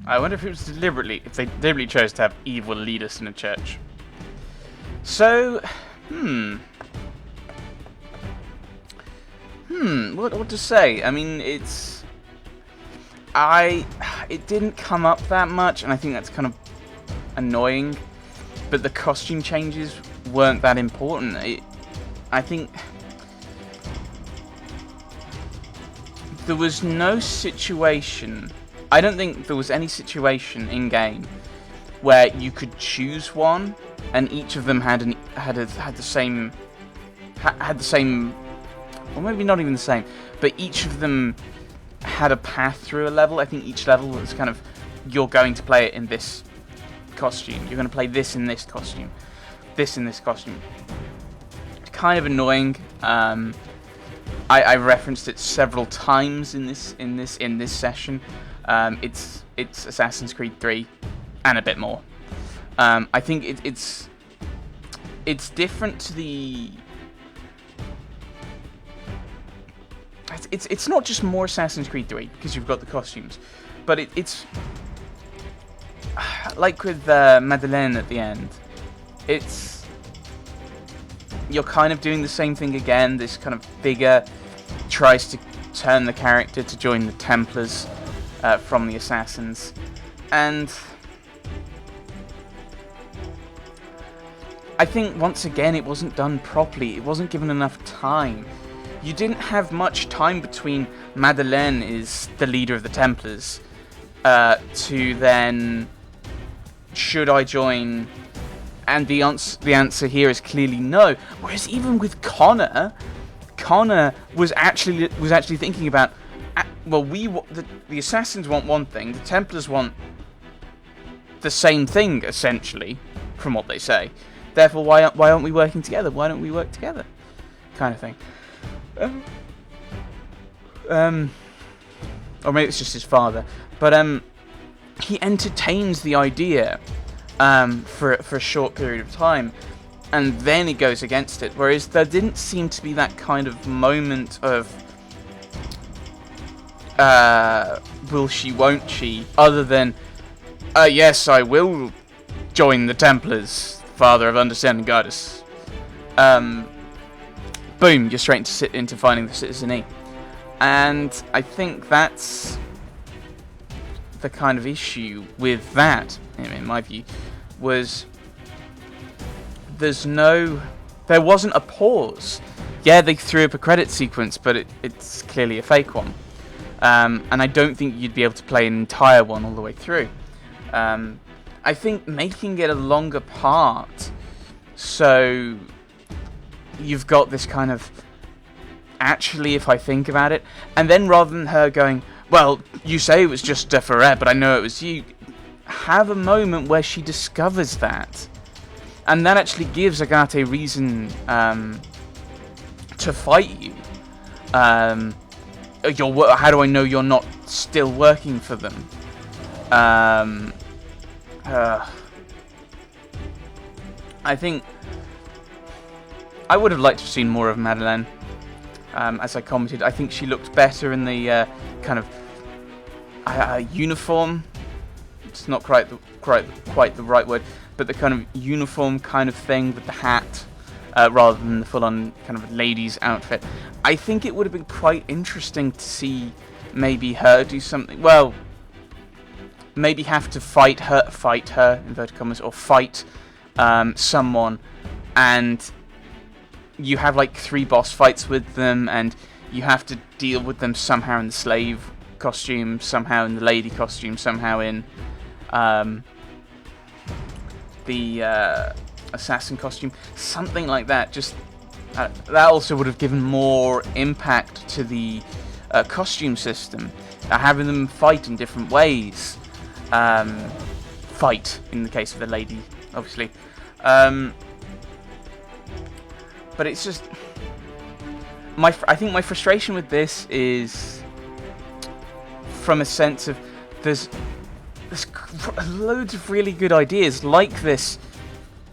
I wonder if it was deliberately, if they deliberately chose to have evil leaders in a church. So, what to say? I mean, it didn't come up that much, and I think that's kind of annoying. But the costume changes weren't that important. I think there was no situation. I don't think there was any situation in game where you could choose one, and each of them had the same, or maybe not even the same, but each of them had a path through a level. I think each level was kind of, you're going to play it in this costume, you're going to play this in this costume, this in this costume. It's kind of annoying. I referenced it several times in this session. It's Assassin's Creed 3 and a bit more. I think it's different to the. It's not just more Assassin's Creed 3 because you've got the costumes, but it's like with Madeleine at the end. You're kind of doing the same thing again. This kind of figure tries to turn the character to join the Templars from the Assassins, and I think once again it wasn't done properly. It wasn't given enough time. You didn't have much time between Madeleine is the leader of the Templars to then, should I join? And the answer here is clearly no. Whereas even with Connor was actually thinking about, well, the Assassins want one thing, the Templars want the same thing essentially, from what they say. Therefore, why aren't we working together? Why don't we work together? Kind of thing. Or maybe it's just his father, but he entertains the idea for a short period of time, and then he goes against it. Whereas there didn't seem to be that kind of moment of will she, won't she, other than yes, I will join the Templars, Father of Understanding Goddess. Boom, you're straight into finding the citizenry. And I think that's the kind of issue with that, in my view, was there wasn't a pause. Yeah, they threw up a credit sequence, but it's clearly a fake one. And I don't think you'd be able to play an entire one all the way through. I think making it a longer part, so you've got this kind of, actually, if I think about it, and then rather than her going, well, you say it was just Ferret, but I know it was you, have a moment where she discovers that. And that actually gives Agate reason to fight you. How do I know you're not still working for them? I think I would have liked to have seen more of Madeleine. As I commented, I think she looked better in the kind of uniform. It's not quite the right word, but the kind of uniform kind of thing with the hat, rather than the full-on kind of lady's outfit. I think it would have been quite interesting to see maybe her do something. Well, maybe have to fight her inverted commas, or fight someone, and you have like 3 boss fights with them, and you have to deal with them somehow in the slave costume, somehow in the lady costume, somehow in the assassin costume, something like that. Just that also would have given more impact to the costume system, having them fight in different ways. Fight in the case of the lady, obviously. But it's just I think my frustration with this is from a sense of there's loads of really good ideas like this.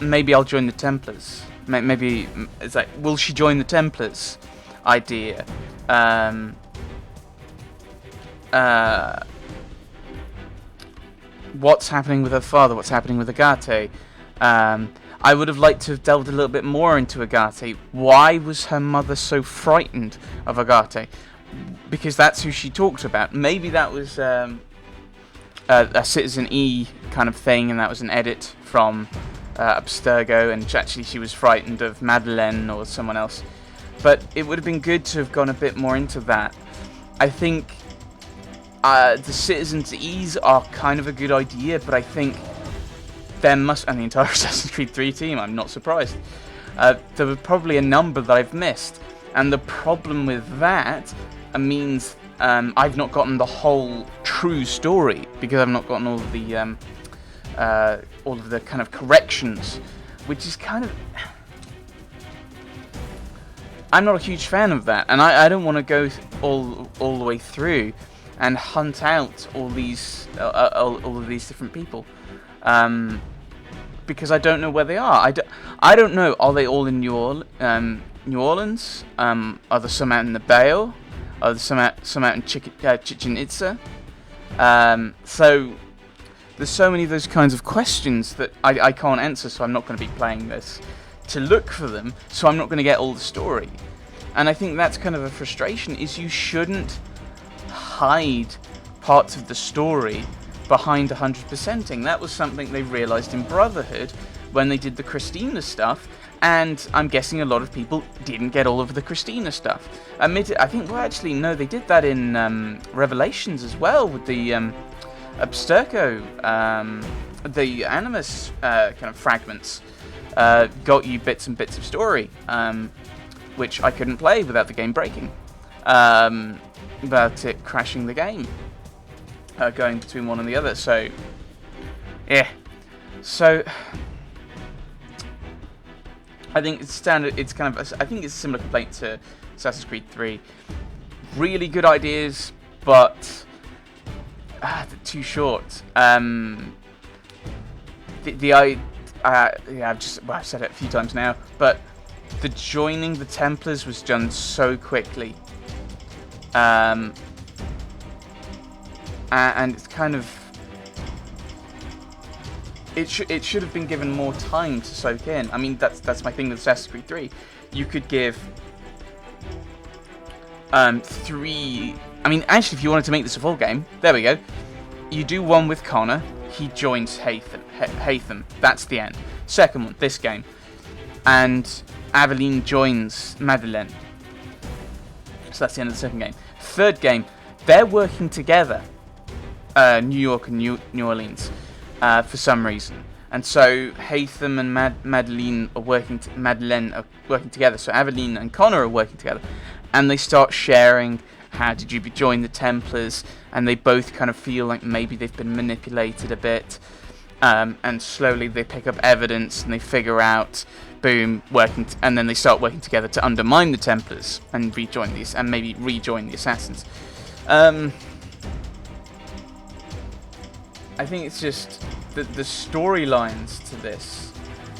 Maybe I'll join the Templars. Maybe it's like, will she join the Templars? Idea. what's happening with her father, what's happening with Agate. I would have liked to have delved a little bit more into Agate. Why was her mother so frightened of Agate? Because that's who she talked about. Maybe that was a Citizen E kind of thing, and that was an edit from Abstergo, and actually she was frightened of Madeleine or someone else. But it would have been good to have gone a bit more into that. I think the Citizens E's are kind of a good idea, but I think there must, and the entire Assassin's Creed 3 team, I'm not surprised. There were probably a number that I've missed, and the problem with that means I've not gotten the whole true story, because I've not gotten all of the kind of corrections, which is kind of... I'm not a huge fan of that, and I don't want to go all the way through and hunt out all of these different people, because I don't know where they are. I don't know. Are they all in New Orleans? Are there some out in the Bayou? Are there some out in Chichen Itza? So there's so many of those kinds of questions that I can't answer. So I'm not going to be playing this to look for them. So I'm not going to get all the story. And I think that's kind of a frustration. Is you shouldn't hide parts of the story behind 100%ing. That was something they realized in Brotherhood when they did the Christina stuff, and I'm guessing a lot of people didn't get all of the Christina stuff. I think, well, actually, no, they did that in Revelations as well, with the Abstergo, the Animus kind of fragments, got you bits and bits of story, which I couldn't play without the game breaking, without it crashing the game. Going between one and the other, so yeah. So I think it's standard. It's kind of. I think it's a similar complaint to Assassin's Creed 3. Really good ideas, but too short. I've said it a few times now, but the joining the Templars was done so quickly. And it's kind of... It should have been given more time to soak in. I mean, that's my thing with Assassin's Creed 3. You could give 3... I mean, actually, if you wanted to make this a full game, there we go. You do one with Connor. He joins Haytham. That's the end. Second one, this game. And Aveline joins Madeleine. So that's the end of the second game. Third game, they're working together. New York and New Orleans, for some reason, and so Haytham and Madeleine are working together. So Aveline and Connor are working together, and they start sharing. How did you join the Templars? And they both kind of feel like maybe they've been manipulated a bit, and slowly they pick up evidence and they figure out, boom, and then they start working together to undermine the Templars and rejoin the Assassins. I think it's just the storylines to this,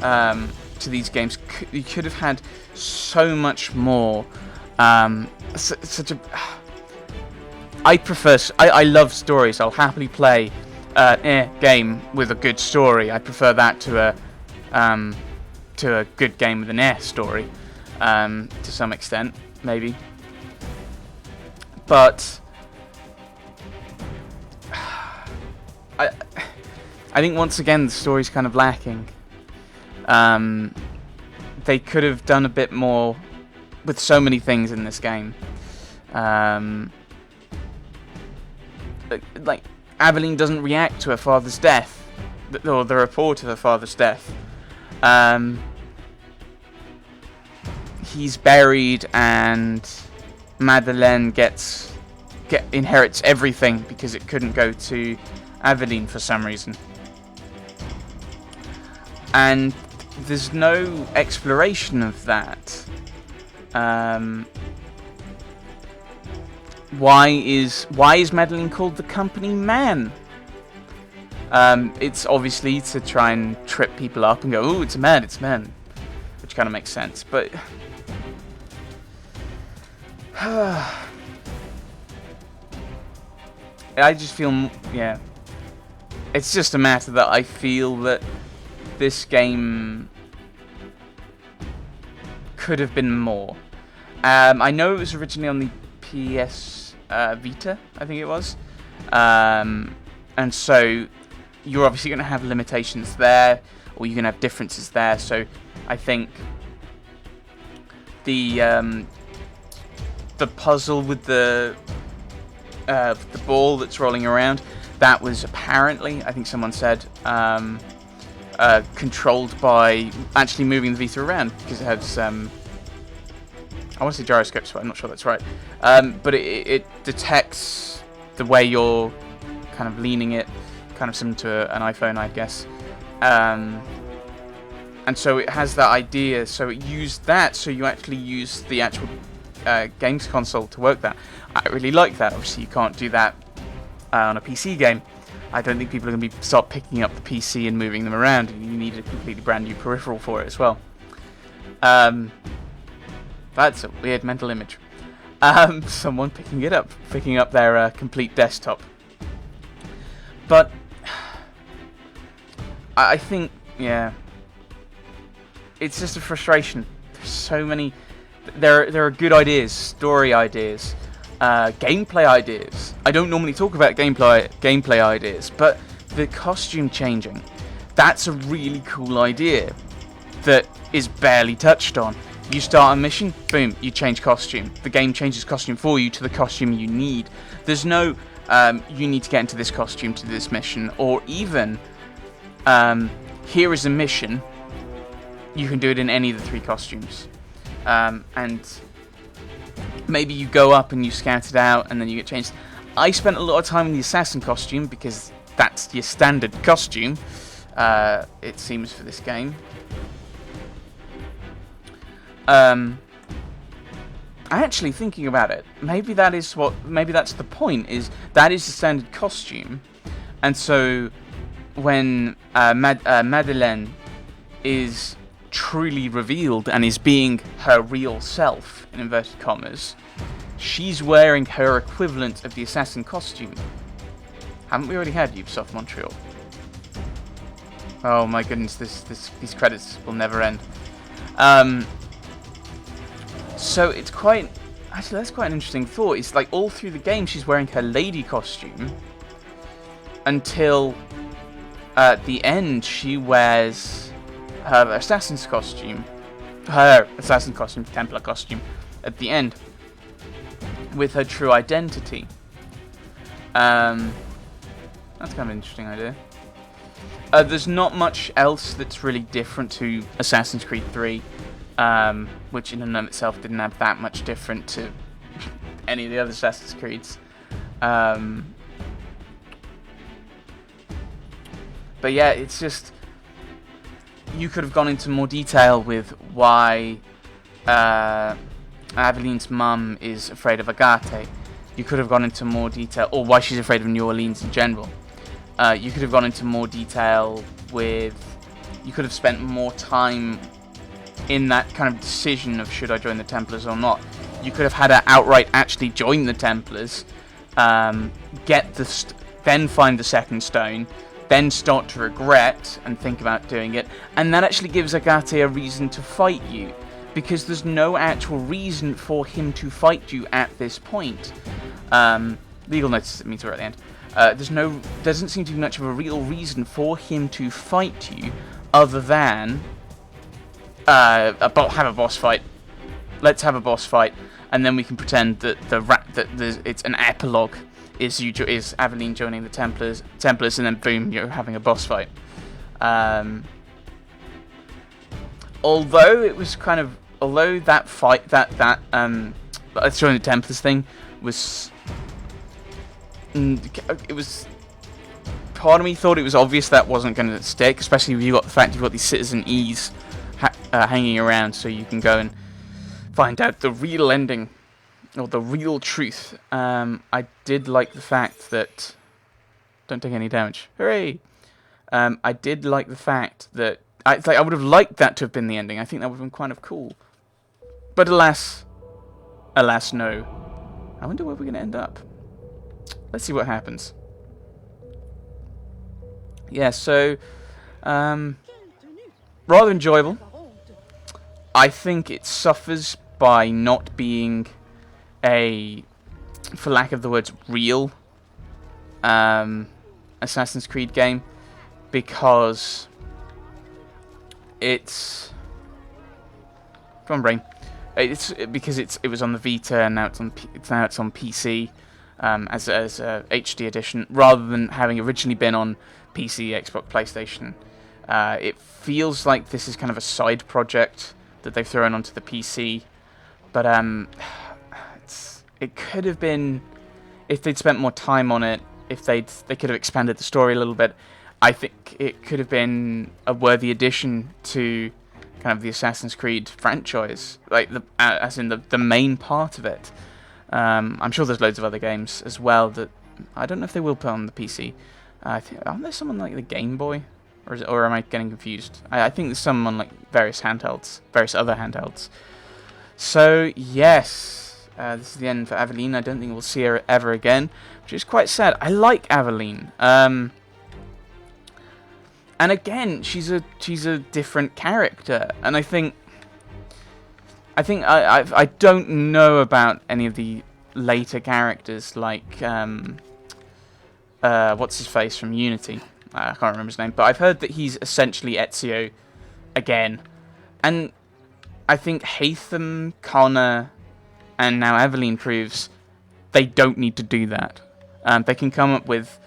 to these games. You could have had so much more. Such a. I love stories. I'll happily play a game with a good story. I prefer that to a good game with an story, to some extent, maybe. But I think once again the story's kind of lacking. They could have done a bit more with so many things in this game. Like Aveline doesn't react to her father's death, or the report of her father's death. He's buried, and Madeleine inherits everything because it couldn't go to Aveline for some reason. And there's no exploration of that. Why is Madeleine called the company man? It's obviously to try and trip people up and go, "Ooh, it's a man," which kind of makes sense. But I just feel, yeah. it's just a matter that I feel that this game could have been more. I know it was originally on the PS Vita, I think it was. And so you're obviously going to have limitations there, or you're going to have differences there. So I think the puzzle with the ball that's rolling around, that was apparently, I think someone said, controlled by actually moving the Vita around, because it has, I want to say gyroscopes, but I'm not sure that's right. But it detects the way you're kind of leaning it, kind of similar to an iPhone, I guess. And so it has that idea, so it used that, so you actually use the actual games console to work that. I really like that. Obviously, you can't do that on a PC game. I don't think people are going to start picking up the PC and moving them around. You need a completely brand new peripheral for it as well. That's a weird mental image. Someone picking up their complete desktop. But I think, yeah, it's just a frustration. There's so many. There are good ideas, story ideas, gameplay ideas. I don't normally talk about gameplay ideas, but the costume changing, that's a really cool idea that is barely touched on. You start a mission, boom, you change costume. The game changes costume for you to the costume you need. There's no, you need to get into this costume to do this mission, or even, here is a mission, you can do it in any of the 3 costumes. And maybe you go up and you scout it out and then you get changed. I spent a lot of time in the assassin costume because that's your standard costume, it seems, for this game. Actually, thinking about it, maybe that's the point, is that is the standard costume, and so when Madeleine is truly revealed and is being her real self, in inverted commas, she's wearing her equivalent of the assassin costume. Haven't we already had Ubisoft Montreal? Oh my goodness, these credits will never end. So it's quite, actually that's quite an interesting thought. It's like all through the game she's wearing her lady costume until at the end she wears her assassin's costume, Templar costume, at the end, with her true identity. That's kind of an interesting idea. There's not much else that's really different to Assassin's Creed 3, which in and of itself didn't have that much different to any of the other Assassin's Creeds. But yeah, it's just, you could have gone into more detail with why Aveline's mum is afraid of Agate. You could have gone into more detail, or why she's afraid of New Orleans in general. You could have gone into more detail with, you could have spent more time in that kind of decision of should I join the Templars or not. You could have had her outright actually join the Templars, get the then find the second stone, then start to regret and think about doing it, and that actually gives Agate a reason to fight you, because there's no actual reason for him to fight you at this point. Legal notice, it means we're at the end. Doesn't seem to be much of a real reason for him to fight you, other than have a boss fight. Let's have a boss fight, and then we can pretend that it's an epilogue. Is Aveline joining the Templars, and then boom, you're having a boss fight. Although that fight, let's join the Templars thing was. It was, part of me thought it was obvious that wasn't going to stick, especially if you got the fact you've got these Citizen E's hanging around, so you can go and find out the real ending or the real truth. I did like the fact that, don't take any damage, hooray! I did like the fact that I would have liked that to have been the ending. I think that would have been kind of cool, but alas, no. I wonder where we're going to end up. Let's see what happens. Yeah, so rather enjoyable. I think it suffers by not being a, for lack of the words, real Assassin's Creed game, because it's, come on, brain. It's because it was on the Vita and now it's on PC as a HD edition, rather than having originally been on PC, Xbox, PlayStation. It feels like this is kind of a side project that they've thrown onto the PC, but it could have been, if they'd spent more time on it, if they could have expanded the story a little bit. I think it could have been a worthy addition to kind of the Assassin's Creed franchise, like as in the main part of it. I'm sure there's loads of other games as well that I don't know if they will put on the PC. Aren't there some on like the Game Boy, or am I getting confused? I think there's some on like various other handhelds. So yes, this is the end for Aveline. I don't think we'll see her ever again, which is quite sad. I like Aveline. And again, she's a different character, and I don't know about any of the later characters, like what's his face from Unity. I can't remember his name, but I've heard that he's essentially Ezio again, and I think Haytham, Connor, and now Aveline proves they don't need to do that. They can come up with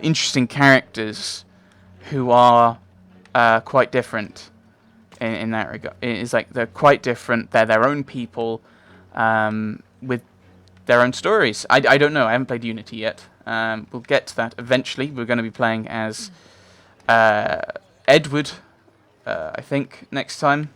interesting characters who are quite different in that regard. It's like they're quite different. They're their own people with their own stories. I don't know. I haven't played Unity yet. We'll get to that eventually. We're going to be playing as Edward, I think, next time.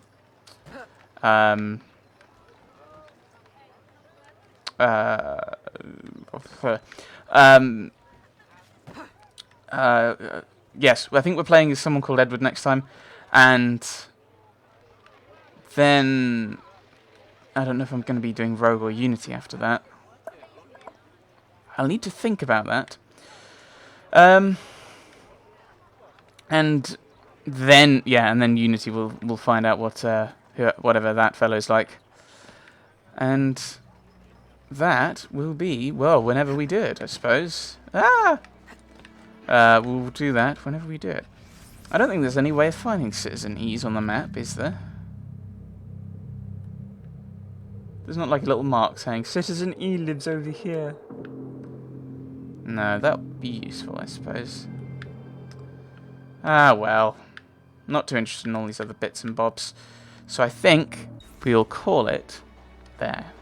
Yes, I think we're playing as someone called Edward next time, and then I don't know if I'm going to be doing Rogue or Unity after that. I'll need to think about that. And then Unity will find out what whatever that fellow's like, and that will be, well, whenever we do it, I suppose. We'll do that whenever we do it. I don't think there's any way of finding Citizen E's on the map, is there? There's not like a little mark saying Citizen E lives over here. No, that would be useful, I suppose. Ah, well. Not too interested in all these other bits and bobs. So I think we'll call it there.